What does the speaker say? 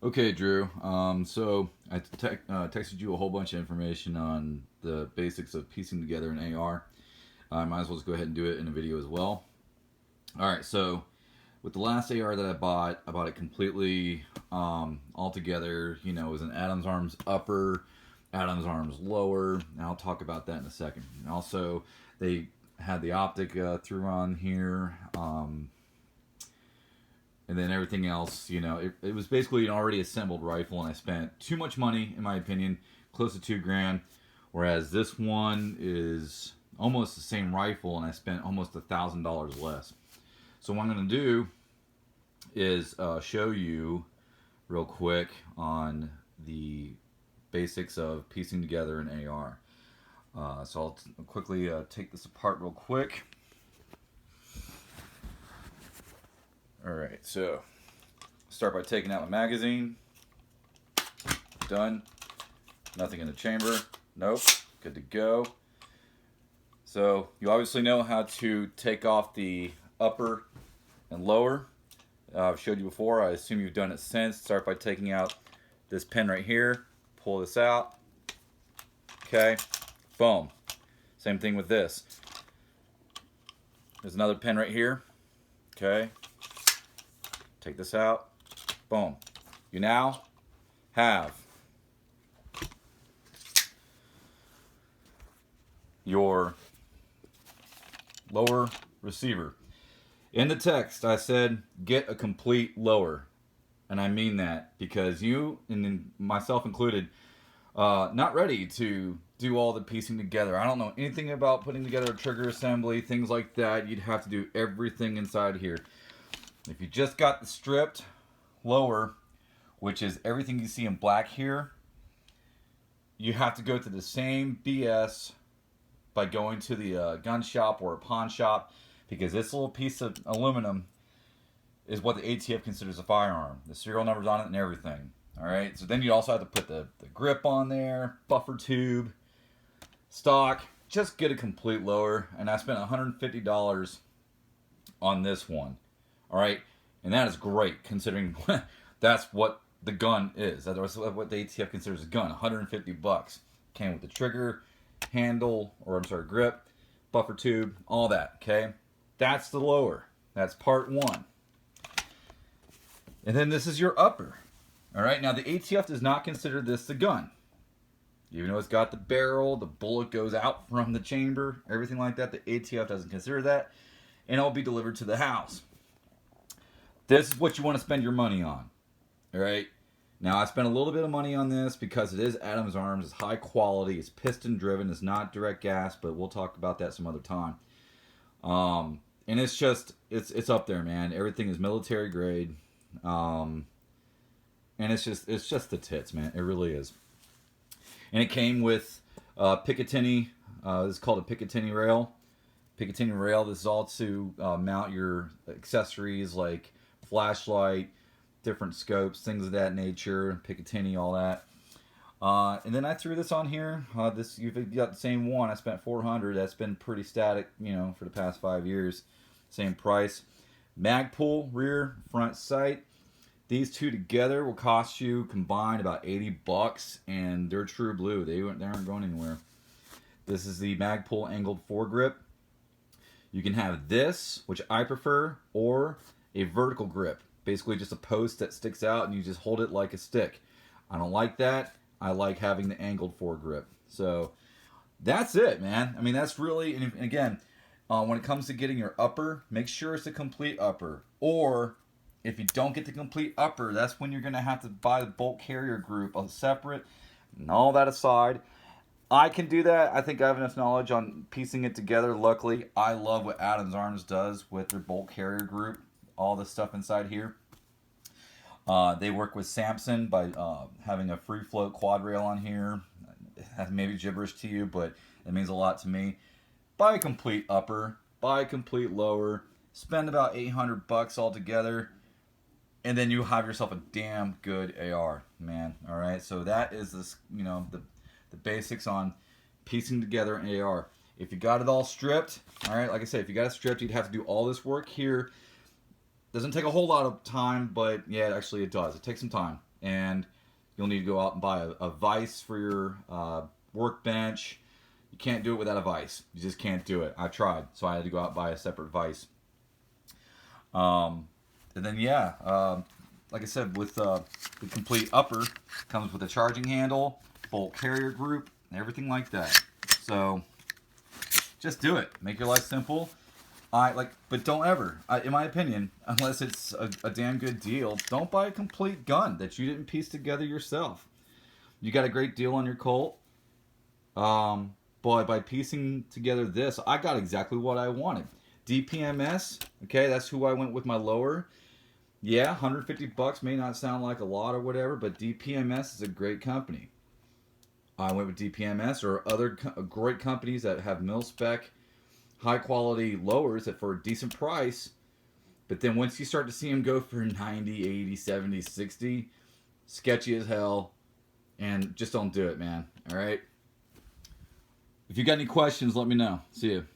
Okay, Drew. So I texted you a whole bunch of information on the basics of piecing together an AR. I might as well just go ahead and do it in a video as well. All right. So with the last AR that I bought it completely all together. You know, it was an Adam's Arms upper, Adam's Arms lower. And I'll talk about that in a second. And also, they had the optic through on here. And then everything else, you know, it was basically an already assembled rifle, and I spent too much money, in my opinion, close to 2 grand. Whereas this one is almost the same rifle, and I spent almost $1,000 less. So what I'm going to do is show you real quick on the basics of piecing together an AR. So I'll quickly take this apart real quick. All right, so start by taking out my magazine. Done. Nothing in the chamber. Nope. Good to go. So you obviously know how to take off the upper and lower. I've showed you before. I assume you've done it since. Start by taking out this pin right here. Pull this out. Okay. Boom. Same thing with this. There's another pin right here. Okay. Take this out. Boom. You now have your lower receiver. In the text, I said get a complete lower. And I mean that because you, and myself included, not ready to do all the piecing together. I don't know anything about putting together a trigger assembly, things like that. You'd have to do everything inside here. If you just got the stripped lower, which is everything you see in black here, you have to go through the same BS by going to the gun shop or a pawn shop, because this little piece of aluminum is what the ATF considers a firearm. The serial numbers on it and everything. All right. So then you also have to put the grip on there, buffer tube, stock. Just get a complete lower. And I spent $150 on this one. All right. And that is great considering that's what the gun is. That's what the ATF considers a gun. 150 bucks. Came with the trigger, handle, or I'm sorry, grip, buffer tube, all that. Okay. That's the lower. That's part one. And then this is your upper. All right. Now the ATF does not consider this the gun. Even though it's got the barrel, the bullet goes out from the chamber, everything like that, the ATF doesn't consider that. And it'll be delivered to the house. This is what you want to spend your money on. All right. Now I spent a little bit of money on this because it is Adam's Arms. It's high quality. It's piston driven. It's not direct gas, but we'll talk about that some other time. And it's just it's up there, man. Everything is military grade. And it's just the tits, man. It really is. And it came with Picatinny. This is called a Picatinny rail. Picatinny rail. This is all to mount your accessories like flashlight, different scopes, things of that nature. Picatinny, all that. And then I threw this on here. This you've got the same one. I spent $400. That's been pretty static, you know, for the past 5 years. Same price. Magpul rear, front sight. These two together will cost you combined about 80 bucks, and they're true blue. They aren't going anywhere. This is the Magpul angled foregrip. You can have this, which I prefer, or a vertical grip. Basically just a post that sticks out and you just hold it like a stick. I don't like that. I like having the angled foregrip. So that's it, man. I mean, that's really, and again, when it comes to getting your upper, make sure it's a complete upper. Or if you don't get the complete upper, that's when you're going to have to buy the bolt carrier group separate. And all that aside, I can do that. I think I have enough knowledge on piecing it together. Luckily, I love what Adam's Arms does with their bolt carrier group. All the stuff inside here. They work with Samson by having a free float quad rail on here. That may be gibberish to you, but it means a lot to me. Buy a complete upper, buy a complete lower, spend about 800 bucks altogether, and then you have yourself a damn good AR, man. All right, so that is this, you know, the basics on piecing together an AR. If you got it all stripped, all right, like I said, if you got it stripped, you'd have to do all this work here. Doesn't take a whole lot of time, but yeah, actually it does. It takes some time, and you'll need to go out and buy a vise for your workbench. You can't do it without a vise. You just can't do it. I tried, so I had to go out and buy a separate vise. And then yeah, like I said, with the complete upper comes with a charging handle, bolt carrier group, and everything like that. So just do it. Make your life simple. But don't ever, in my opinion, unless it's a damn good deal, don't buy a complete gun that you didn't piece together yourself. You got a great deal on your Colt, but by piecing together this, I got exactly what I wanted. DPMS, okay, that's who I went with my lower. Yeah, $150 may not sound like a lot or whatever, but DPMS is a great company. I went with DPMS or other great companies that have mil-spec, high-quality lowers that for a decent price. But then once you start to see them go for 90, 80, 70, 60, sketchy as hell, and just don't do it, man. All right? If you got any questions, let me know. See you.